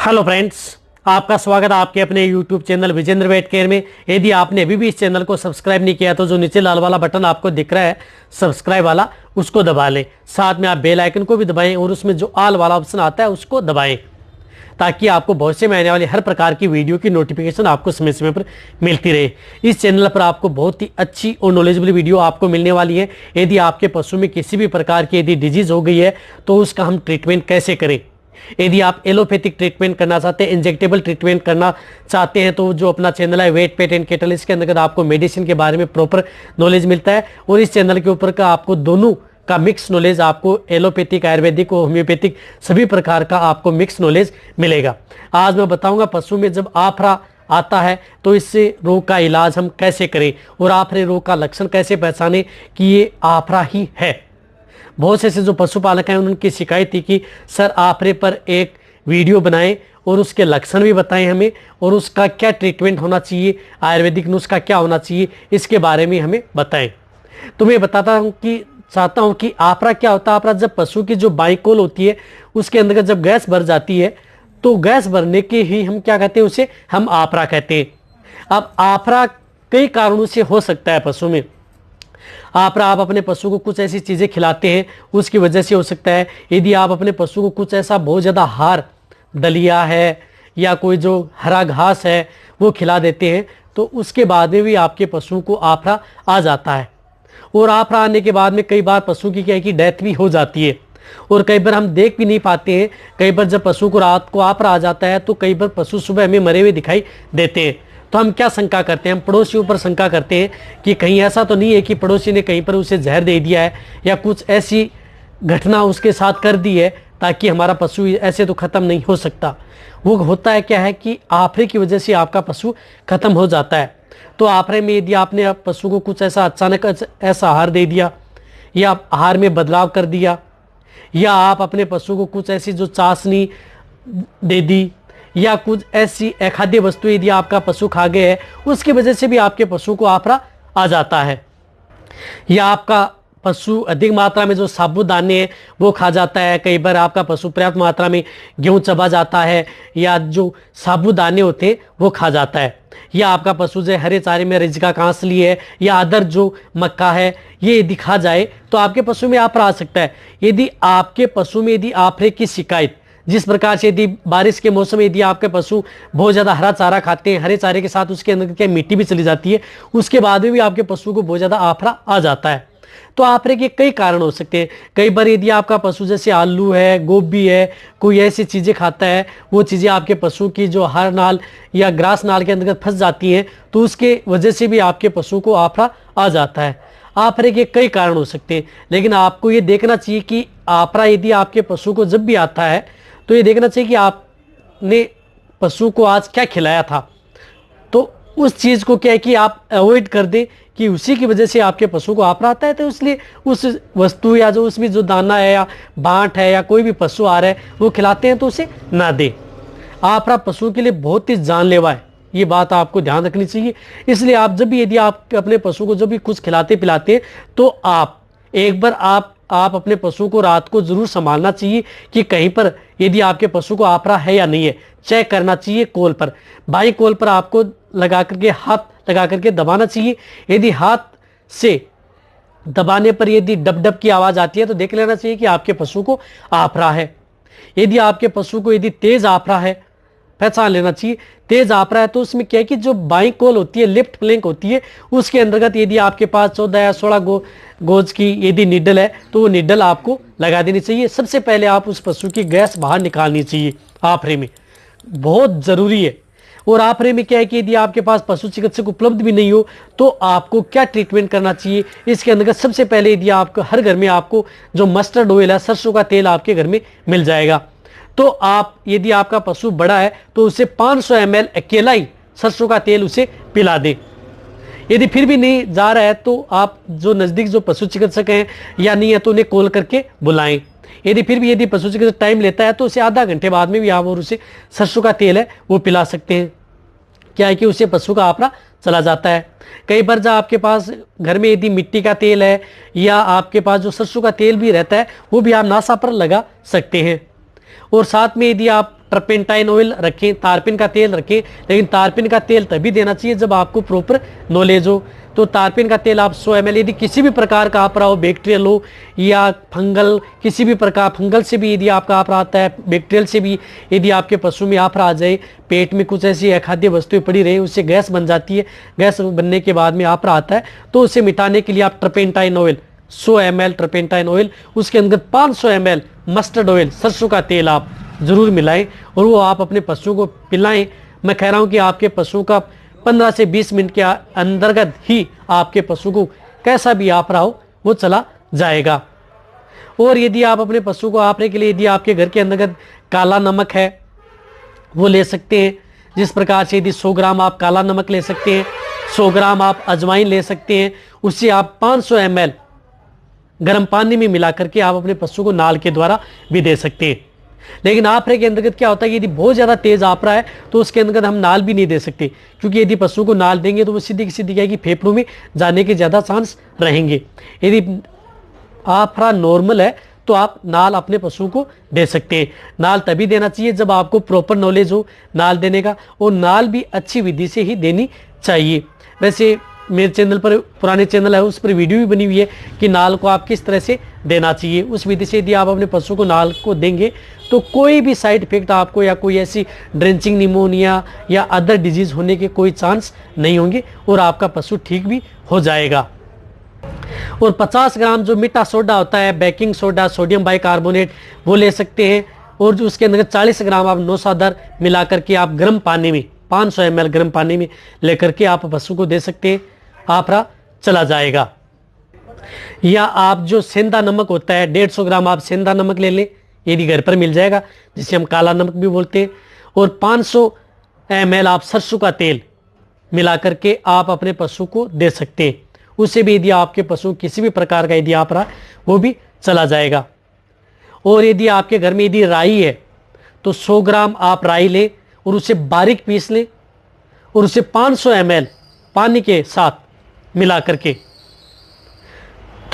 Hello friends, आपका स्वागत है आपके अपने YouTube channel Vijendra vet care में। यदि आपने अभी भी इस चैनल को सब्सक्राइब नहीं किया तो जो नीचे लाल वाला बटन आपको दिख रहा है सब्सक्राइब वाला, उसको दबा लें। साथ में आप बेल आइकन को भी दबाएं और उसमें जो ऑल वाला ऑप्शन आता है उसको दबाएं, ताकि आपको भविष्य में आने वाली हर प्रकार की वीडियो की नोटिफिकेशन आपको समय समय पर मिलती रहे। इस चैनल पर आपको बहुत ही अच्छी और नॉलेजेबल वीडियो आपको मिलने वाली है। यदि आपके पशु में किसी भी प्रकार की यदि डिजीज हो गई है तो उसका हम ट्रीटमेंट कैसे करें। यदि आप एलोपैथिक ट्रीटमेंट करना चाहते हैं, इंजेक्टेबल ट्रीटमेंट करना चाहते हैं, तो जो अपना चैनल है वेट पेट एंड केटल, इसके अंदर आपको मेडिसिन के बारे में प्रॉपर नॉलेज मिलता है। और इस चैनल के ऊपर का आपको दोनों का मिक्स नॉलेज, आपको एलोपैथिक, आयुर्वेदिक और होम्योपैथिक सभी प्रकार का आपको मिक्स नॉलेज मिलेगा। आज मैं बताऊंगा पशु में जब आफरा आता है तो इससे रोग का इलाज हम कैसे करें और आफरे रोग का लक्षण कैसे पहचाने कि ये आफरा ही है। बहुत से ऐसे जो पशुपालक हैं उनकी शिकायत थी कि सर आफरे पर एक वीडियो बनाएं और उसके लक्षण भी बताएं हमें और उसका क्या ट्रीटमेंट होना चाहिए, आयुर्वेदिक नुस्खा क्या होना चाहिए, इसके बारे में हमें बताएं। तो मैं बताता हूं कि चाहता हूं कि आफरा क्या होता है। आफरा जब पशु की जो बाइकोल होती है उसके अंदर जब गैस भर जाती है तो गैस भरने के ही हम क्या कहते हैं, उसे हम आफरा कहते हैं। अब आफरा कई कारणों से हो सकता है पशु में। आफरा आप अपने पशु को कुछ ऐसी चीज़ें खिलाते हैं उसकी वजह से हो सकता है। यदि आप अपने पशु को कुछ ऐसा बहुत ज़्यादा हार, दलिया है या कोई जो हरा घास है वो खिला देते हैं तो उसके बाद में भी आपके पशु को आफरा आ जाता है। और आफरा आने के बाद में कई बार पशु की क्या है कि डेथ भी हो जाती है और कई बार हम देख भी नहीं पाते हैं। कई बार जब पशु को रात को आफरा आ जाता है तो कई बार पशु सुबह हमें मरे हुए दिखाई देते हैं। तो हम क्या शंका करते हैं, हम पड़ोसियों पर शंका करते हैं कि कहीं ऐसा तो नहीं है कि पड़ोसी ने कहीं पर उसे जहर दे दिया है या कुछ ऐसी घटना उसके साथ कर दी है ताकि हमारा पशु ऐसे तो ख़त्म नहीं हो सकता। वो होता है क्या है कि आफरे की वजह से आपका पशु ख़त्म हो जाता है। तो आफरे में यदि आपने पशु को कुछ ऐसा अचानक ऐसा आहार दे दिया या आहार में बदलाव कर दिया या आप अपने पशु को कुछ ऐसी जो चाशनी दे दी या कुछ ऐसी अखाद्य वस्तु यदि आपका पशु खा गए है उसकी वजह से भी आपके पशु को आफरा आ जाता है। या आपका पशु अधिक मात्रा में जो साबुदाने हैं वो खा जाता है। कई बार आपका पशु पर्याप्त मात्रा में गेहूं चबा जाता है या जो साबुदाने होते हैं वो खा जाता है। या आपका पशु जो हरे चारे में रिजका कांसली है या अदर जो मक्का है ये यदि खा जाए तो आपके पशु में आफरा आ सकता है। यदि आपके पशु में यदि आफरे की शिकायत, जिस प्रकार से यदि बारिश के मौसम में यदि आपके पशु बहुत ज़्यादा हरा चारा खाते हैं, हरे चारे के साथ उसके अंदर क्या मिट्टी भी चली जाती है, उसके बाद में भी आपके पशु को बहुत ज़्यादा आफरा आ जाता है। तो आफरे के कई कारण हो सकते हैं। कई बार यदि आपका पशु जैसे आलू है, गोभी है, कोई ऐसी चीज़ें खाता है, वो चीज़ें आपके पशु की जो हर नाल या ग्रास नाल के अंदर फंस जाती हैं तो उसके वजह से भी आपके पशु को आफरा आ जाता है। आफरे के कई कारण हो सकते हैं, लेकिन आपको ये देखना चाहिए कि आफरा यदि आपके पशु को जब भी आता है तो ये देखना चाहिए कि आपने पशु को आज क्या खिलाया था। तो उस चीज़ को क्या है कि आप अवॉइड कर दें कि उसी की वजह से आपके पशु को आफरा आता है, तो इसलिए उस वस्तु या जो उसमें जो दाना है या बांट है या कोई भी पशु आ रहा है वो खिलाते हैं तो उसे ना दें। आफरा पशु के लिए बहुत ही जानलेवा है, ये बात आपको ध्यान रखनी चाहिए। इसलिए आप जब भी यदि आप अपने पशु को जब भी कुछ खिलाते पिलाते हैं तो आप एक बार आप अपने पशु को रात को जरूर संभालना चाहिए कि कहीं पर यदि आपके पशु को आफरा है या नहीं है, चेक करना चाहिए कोल पर। बाई कोल पर आपको लगा करके हाथ लगा करके दबाना चाहिए। यदि हाथ से दबाने पर यदि डब डब की आवाज़ आती है तो देख लेना चाहिए कि आपके पशु को आफरा है। यदि आपके पशु को यदि तेज आफरा है, पहचान लेना चाहिए तेज आफरा है, तो उसमें क्या है कि जो बाई कोल होती है, लेफ्ट फ्लैंक होती है, उसके अंतर्गत यदि आपके पास 14 या 16 गोज की यदि निडल है तो वो निडल आपको लगा देनी चाहिए। सबसे पहले आप उस पशु की गैस बाहर निकालनी चाहिए आफरे में, बहुत ज़रूरी है। और आफरे में क्या है कि यदि आपके पास पशु चिकित्सक उपलब्ध भी नहीं हो तो आपको क्या ट्रीटमेंट करना चाहिए इसके अंतर्गत सबसे पहले यदि आपको हर घर में आपको जो मस्टर्ड ऑयल है, सरसों का तेल आपके घर में मिल जाएगा। तो आप यदि आपका पशु बड़ा है तो उसे 500 ml अकेला ही सरसों का तेल उसे पिला दें। यदि फिर भी नहीं जा रहा है तो आप जो नज़दीक जो पशु चिकित्सक हैं या नहीं है तो उन्हें कॉल करके बुलाएं। यदि फिर भी यदि पशु चिकित्सक टाइम लेता है तो उसे आधा घंटे बाद में भी आप और उसे सरसों का तेल है वो पिला सकते हैं। क्या है कि उससे पशु का आफरा चला जाता है। कई बार जब आपके पास घर में यदि मिट्टी का तेल है या आपके पास जो सरसों का तेल भी रहता है वो भी आप नासा पर लगा सकते हैं। और साथ में यदि आप टर्पेंटाइन ऑयल रखें, तारपीन का तेल रखें, लेकिन तारपीन का तेल तभी देना चाहिए जब आपको प्रॉपर नॉलेज हो। तो तारपीन का तेल आप 100 ml, यदि किसी भी प्रकार का आप रहा हो, बैक्टीरियल हो या फंगल, किसी भी प्रकार फंगल से भी यदि आपका आप रहा आता है, बैक्टीरियल से भी यदि आपके पशु में आप रहा आ जाए, पेट में कुछ ऐसी अखाद्य वस्तुएं पड़ी रही, उससे गैस बन जाती है, गैस बनने के बाद में आप रहा आता है, तो उसे मिटाने के लिए आप turpentine oil 100 ml turpentine oil, उसके अंदर 500 ml मस्टर्ड ऑयल, सरसों का तेल आप जरूर मिलाएं और वो आप अपने पशुओं को पिलाएं। मैं कह रहा हूं कि आपके पशुओं का 15 से 20 मिनट के अंतर्गत ही आपके पशु को कैसा भी आप रहा हो वो चला जाएगा। और यदि आप अपने पशु को आपने के लिए यदि आपके घर के अंतर्गत काला नमक है वो ले सकते हैं। जिस प्रकार से यदि 100 ग्राम आप काला नमक ले सकते हैं, 100 ग्राम आप अजवाइन ले सकते हैं, उससे आप 500 ml गर्म पानी में मिला करके आप अपने पशु को नाल के द्वारा भी दे सकते हैं। लेकिन आपरे के अंतर्गत क्या होता है कि यदि बहुत ज़्यादा तेज आपरा है तो उसके अंतर्गत हम नाल भी नहीं दे सकते, क्योंकि यदि पशु को नाल देंगे तो वो सीधी की सीधी क्या है कि फेफड़ों में जाने के ज़्यादा चांस रहेंगे। यदि आपरा नॉर्मल है तो आप नाल अपने पशु को दे सकते हैं। नाल तभी देना चाहिए जब आपको प्रॉपर नॉलेज हो नाल देने का, और नाल भी अच्छी विधि से ही देनी चाहिए। वैसे मेरे चैनल पर, पुराने चैनल है उस पर वीडियो भी बनी हुई है कि नाल को आप किस तरह से देना चाहिए। उस विधि से यदि आप अपने पशु को नाल को देंगे तो कोई भी साइड इफेक्ट आपको या कोई ऐसी ड्रेंचिंग निमोनिया या अदर डिजीज होने के कोई चांस नहीं होंगे और आपका पशु ठीक भी हो जाएगा। और 50 ग्राम जो मीठा सोडा होता है, बेकिंग सोडा, सोडियम बाइकार्बोनेट, वो ले सकते हैं। और जो उसके अंदर 40 ग्राम आप नौसादर मिला करके आप गर्म पानी में 500 ml गर्म पानी में लेकर के आप पशु को दे सकते हैं, आपरा चला जाएगा। या आप जो सेंधा नमक होता है 150 ग्राम आप सेंधा नमक ले लें, यदि घर पर मिल जाएगा, जिसे हम काला नमक भी बोलते हैं। और 500 ml आप सरसों का तेल मिला करके आप अपने पशु को दे सकते हैं। उससे भी यदि आपके पशु किसी भी प्रकार का यदि आप रहा वो भी चला जाएगा। और यदि आपके घर में यदि राई है तो 100 ग्राम आप राई लें और उसे बारीक पीस लें और उसे 500 ml पानी के साथ मिला करके,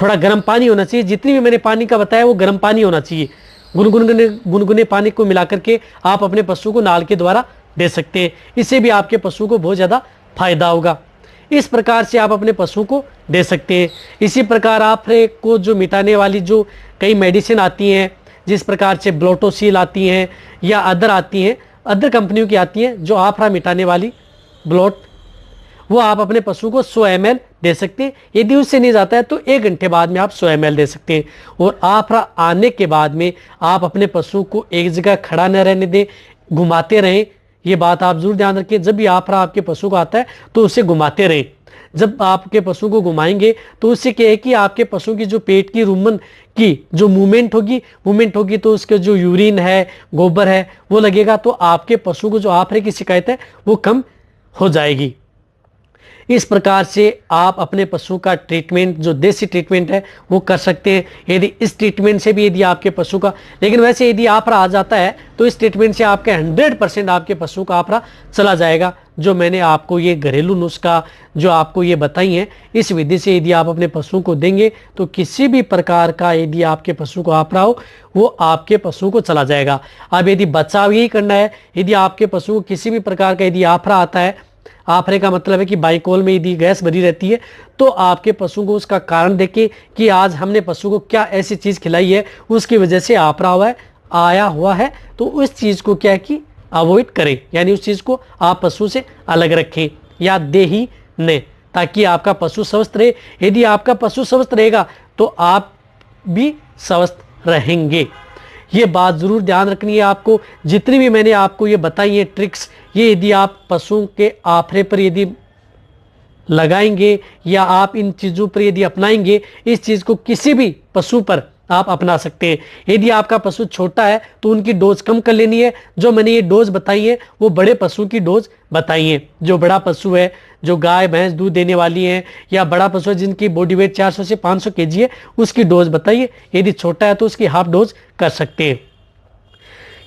थोड़ा गर्म पानी होना चाहिए, जितनी भी मैंने पानी का बताया वो गर्म पानी होना चाहिए, गुनगुने पानी को मिला करके आप अपने पशु को नाल के द्वारा दे सकते हैं। इससे भी आपके पशु को बहुत ज़्यादा फायदा होगा। इस प्रकार से आप अपने पशु को दे सकते हैं। इसी प्रकार आपको जो मिटाने वाली जो कई मेडिसिन आती हैं, जिस प्रकार से ब्लोटोसील आती हैं या अदर आती हैं, अदर कंपनियों की आती हैं जो आफरा मिटाने वाली ब्लोट, वो आप अपने पशु को 100 ml दे सकते हैं। यदि उससे नहीं जाता है तो 1 घंटे बाद में आप 100 ml दे सकते हैं। और आफरा आने के बाद में आप अपने पशु को एक जगह खड़ा न रहने दें, घुमाते रहें। ये बात आप जरूर ध्यान रखिए, जब भी आफरा आपके पशु को आता है तो उसे घुमाते रहें। जब आपके पशु को घुमाएंगे तो उससे क्या है कि आपके पशु की जो पेट की रुमन की जो मूवमेंट होगी तो उसके जो यूरिन है, गोबर है, वो लगेगा, तो आपके पशु को जो आफरे की शिकायत है वो कम हो जाएगी। इस प्रकार से आप अपने पशु का ट्रीटमेंट, जो देसी ट्रीटमेंट है, वो कर सकते हैं। यदि इस ट्रीटमेंट से भी यदि आपके पशु का, लेकिन वैसे यदि आफरा आ जाता है तो इस ट्रीटमेंट से आपके 100% आपके पशु का आफरा चला जाएगा। जो मैंने आपको ये घरेलू नुस्खा जो आपको ये बताई हैं, इस विधि से यदि आप अपने पशु को देंगे तो किसी भी प्रकार का यदि आपके पशु को आफरा हो वो आपके पशु को चला जाएगा। अब यदि बचाव यही करना है, यदि आपके पशु को किसी भी प्रकार का यदि आफरा आता है, आफरे का मतलब है कि बाइकोल में यदि गैस भरी रहती है, तो आपके पशु को उसका कारण देखें कि आज हमने पशु को क्या ऐसी चीज़ खिलाई है उसकी वजह से आफरा आया हुआ है, तो उस चीज़ को क्या है कि अवॉइड करें, यानी उस चीज़ को आप पशु से अलग रखें या दे ही नहीं, ताकि आपका पशु स्वस्थ रहे। यदि आपका पशु स्वस्थ रहेगा तो आप भी स्वस्थ रहेंगे। ये बात ज़रूर ध्यान रखनी है आपको। जितनी भी मैंने आपको ये बताई है ट्रिक्स, ये यदि आप पशुओं के आफरे पर यदि लगाएंगे या आप इन चीज़ों पर यदि अपनाएंगे, इस चीज़ को किसी भी पशु पर आप अपना सकते हैं। यदि आपका पशु छोटा है तो उनकी डोज कम कर लेनी है। जो मैंने ये डोज बताई है वो बड़े पशु की डोज बताई है। जो बड़ा पशु है, जो गाय भैंस दूध देने वाली है, या बड़ा पशु है जिनकी बॉडी वेट 400 से 500 kg है, उसकी डोज बताइए। यदि छोटा है तो उसकी हाफ डोज कर सकते हैं।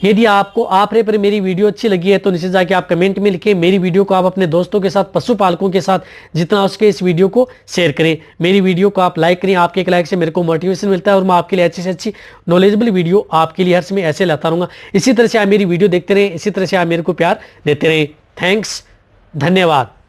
यदि आपको आप रे पर मेरी वीडियो अच्छी लगी है तो नीचे जाके आप कमेंट में लिखें। मेरी वीडियो को आप अपने दोस्तों के साथ, पशुपालकों के साथ जितना हो सके इस वीडियो को शेयर करें। मेरी वीडियो को आप लाइक करें। आपके एक लाइक से मेरे को मोटिवेशन मिलता है और मैं आपके लिए अच्छी से अच्छी नॉलेजेबल वीडियो आपके लिए हर समय ऐसे लाता रहूँगा। इसी तरह से आप मेरी वीडियो देखते रहें, इसी तरह से आप मेरे को प्यार देते रहें। थैंक्स, धन्यवाद।